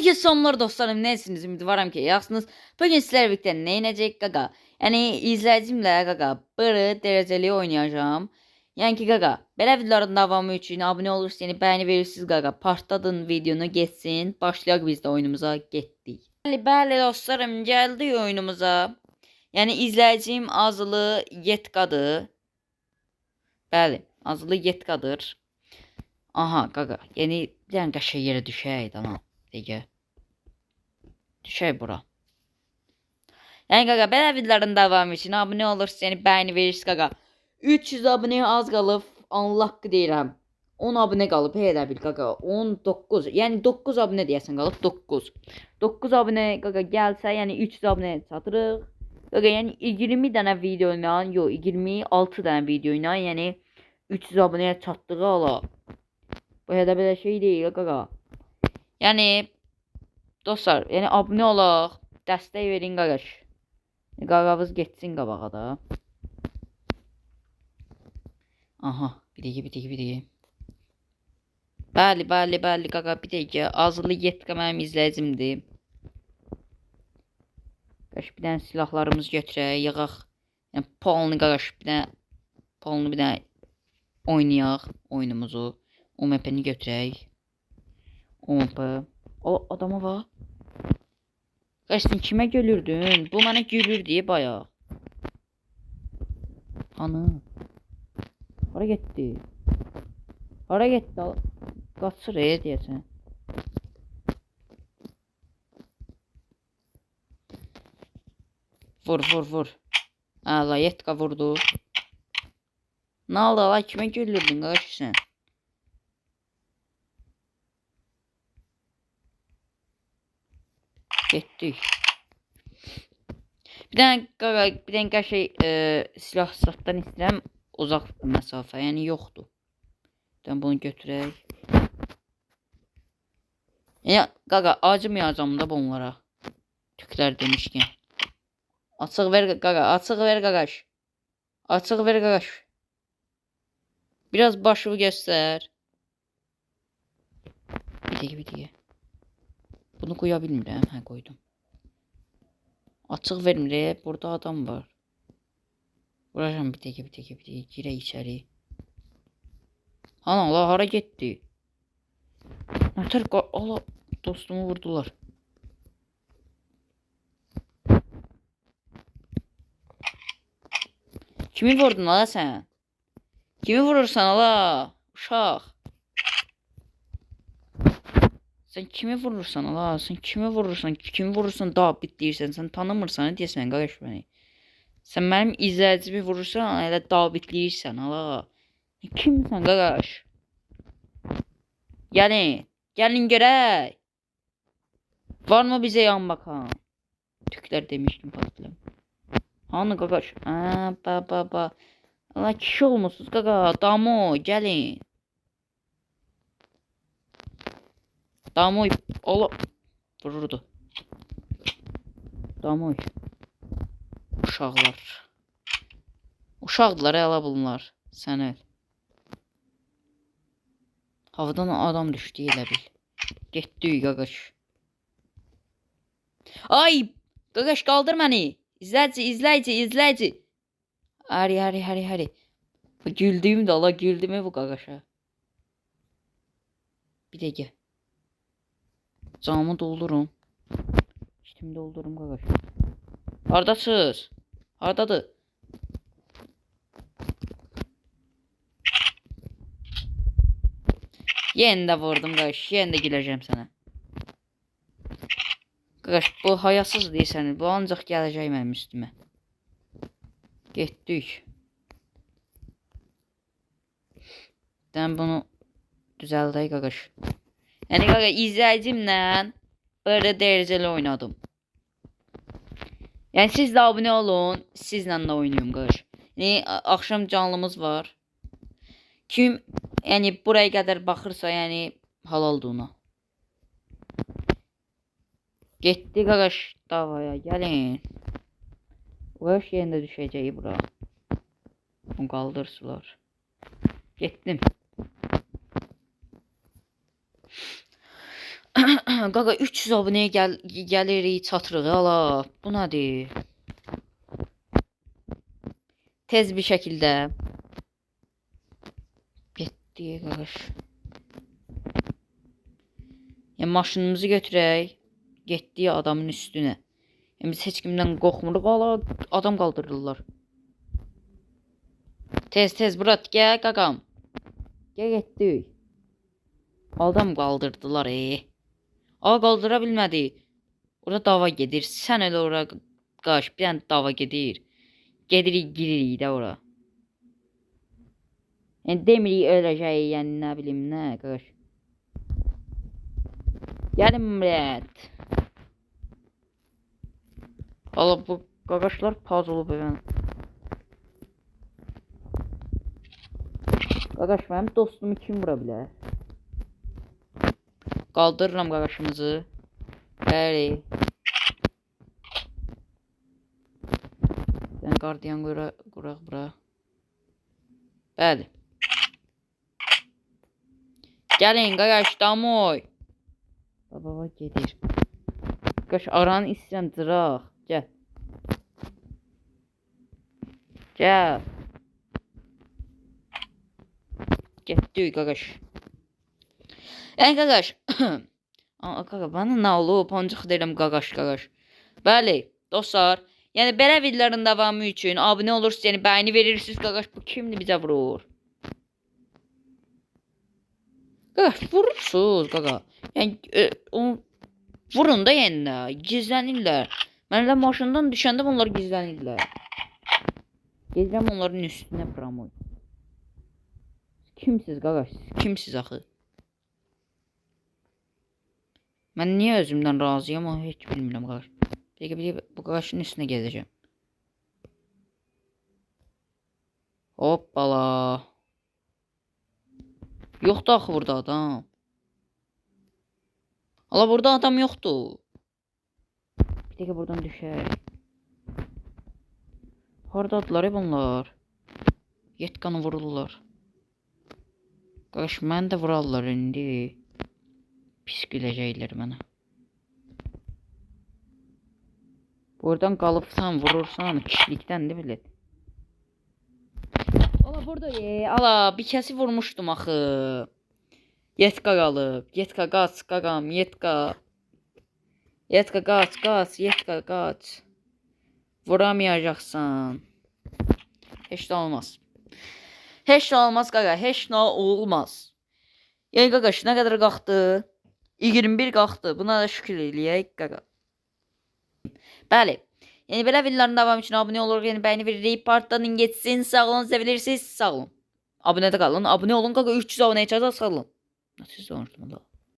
Hər kəs sonlar dostlarım, nəsiniz? Ümidvaram ki, yaxşısınız. Bugün sizlərlə birlikdə nə edəcəyik qaqa? Yəni izləyicimlə qaqa bırı dərəcəli oynayacağım. Yəni ki qaqa, belə videoların davamı üçün abunə olursanız, bəyəni verirsiniz qaqa. Partladın videonu getsin. Başlayaq biz də oyunumuza getdik. Bəli dostlarım, gəldik oyunumuza. Yəni izləyicim Azılı Yetqadır. Bəli, Azılı Yetqadır. Aha qaqa, yəni bir dənə qəşəng yerə düşək tamam. Dege. Düşey bura. Yəni qaqa, belə videoların davamı üçün abunə olursanız, yəni bəyəni verirsiniz qaqa. 300 abunəyə az qalıb, Allah deyirəm. 10 abunə qalıb, elə bil qaqa. 19, yəni 9 abunə deyəsən qalıb, 9. 9 abunə qaqa gəlsə, yəni 300 abunəyə çatırıq. Qaqa, yəni 20 dənə video ilə, yox 26 dənə video ilə, yəni 300 abunəyə çatdığı ala. Bu elə belə şey deyil qaqa. Yəni dostlar, yəni abunə olaq, dəstək verin qaqaş. Qaqavız getsin qabağa da. Aha, bir dəqiqə. Bəli qaqa, bir dəqiqə. Azılı Yetqa mənim izləyicimdir. Qaş bir dənə silahlarımızı götürək, yığaq. Yəni polnu qaqaş, bir dənə oynayaq oyunumuzu. OMP-ni götürək. OMP. O adama var. Qaçdın kimə gülürdün? Bu mənə gülür deyə bayaq. Hanı? Hara getdi? Hara getdi? Qaçır deyəsən. Vur. Ala Yetqa vurdu. Nə oldu ala? Kimə gülürdün qaç sən? Getdik. Bir dənə qəşəng silah satdan istəyirəm, uzaq məsafə, yəni yoxdur. Bir dənə bunu götürək. Yəni qaqa, acımayacağım da bunlara. Tüklər demişkən. Açıq ver qaqa, açıq ver qaqaş. Açıq ver qaqaş. Biraz başımı göstər. Bir dəqiqə. Bunu qoya bilmirəm, hə qoydum. Açıq vermir, burada adam var. Vuracam bir dəqiqə, girək içəri. Ana, la hara getdi? Nətər, ala, dostumu vurdular. Kimi vurdun ala sən? Kimi vurursan ala? Uşaq. Sen kimi vurursan ala? Sen kimi vurursan David deyirsən. Sen tanımırsan deyəsən qaqaş məni. Sen mənim izləyicimi vurursan, elə David deyirsən ala. Kimsən qaqaş? Gəlin görək. Varmı bizə yan bakan? Tüklər demişdim patlayım. Hanı qaqaş? Ba. Allah kişi olmusunuz qaqa. Damo gəlin. Damoy, ola vururdu. Damoy. Uşaqlar. Uşaqdılar, əla bunlar. Sən öl. Havadan adam düşdü, elə bil. Getdik, qaqaş. Ay! Qaqaş, qaldır məni. İzləyici. Hari. Güldüyüm də, Allah güldümü bu qaqaşa. Bir dəqiqə. Camı doldurum. İştimi doldurum qaqaş. Hardasız? Hardadır? Yenə də vurdum qaqaş. Yenə də güləcəm sənə. Qaqaş, bu hayasız deyirsən. Bu ancaq gələcək mənim üstümə. Getdik. Dən bunu düzəldək qaqaş. Yəni qaqa, izləyicimlə böyle dərəcəli oynadım. Yəni siz də abunə olun, sizlə də oynayım qaqaş. Yəni axşam canlımız var. Kim yəni buraya qədər baxırsa, yəni halaldır ona. Getdi qaqaş davaya, gəlin. Qaqaş yenə də düşəcək bura. Onu qaldırsılar. Getdim. Qaqa 300 abunəyə gəlirik, çatırıq. Ala, bu nədir? Tez bir şəkildə getdi qaqaş. Yəni maşınımızı götürək, getdi adamın üstünə. Yəni biz heç kimdən qorxmuruq. Ala, adam qaldırırlar. Tez Murat gəl qaqam. Gəl getdik. Adam qaldırdılar. Qaldıra bilmədi. Orada dava gedir. Sən elə ora qaç, bir dənə dava gedir. Gedirik, giririk də ora. Yəni demirik öləcək, yəni nə bilim nə qaç. Gəlin Murat. Ala bu qaqaşlar paz olub evən. Qaqaş mənim dostumu kim vura bilər? Qaldırıram qaqaşımızı. Bəli. Sən qardiyan quraq bura. Bəli. Gəlin qaqaş damoy. Baba gedir. Qaqaş aranı istəyirəm cıraq. Gəl. Gəl. Getdik qaqaş. Yəni qaqaş. Qaqa bana nə olub? Ancaq deyirəm qaqaş. Bəli, dostlar. Yəni belə videoların davamı üçün abunə olursunuz, yəni bəyəni verirsiniz qaqaş. Bu kimdir bizə vurur? Qaqaş vurursunuz qaqa. Yəni vurun da yəni gizlənirlər. Mən elə maşından düşəndə onlar gizlənirlər. Gedirəm onların üstünə pramoy. Kimsiz qaqaş? Kimsiz axı? Mən niyə özümdən razıyam, o heç bilmirəm qaqaş. Peki bu qaqaşın üstünə gezəcəm. Hoppala. Yoxdur axı burada adam. Ala burada adam yoxdur. Bir dəqiqə buradan düşək. Hardadılar bunlar? Yetqanı vururlar. Qaqaş mən də vurarlar indi. Pis güləcəklər mənə. Buradan qalıbsan, vurursan, kişilikdəndir bilət. Ala burada ala bir kəsi vurmuşdum axı. Yetka qalıb. Yetka qaç, qaqam, yetka. Yetka qaç, yetka qaç. Vuramayacaqsan. Heç də olmaz. Heç nə olmaz qaqa, heç nə olmaz. Yəni qaqaş nə qədər qalxdı? 21 qalxdı. Buna da şükür eləyək qaqa. Bəli. Yəni belə videoların davamı üçün abunə olur, yəni bəyəni veririk, partlanın getsin. Sağ olun, sevilirsiniz. Sağ olun. Abunədə qalın. Abunə olun qaqa, 300 abunəyə çatacaq, sağ olun. Siz soruşdum da.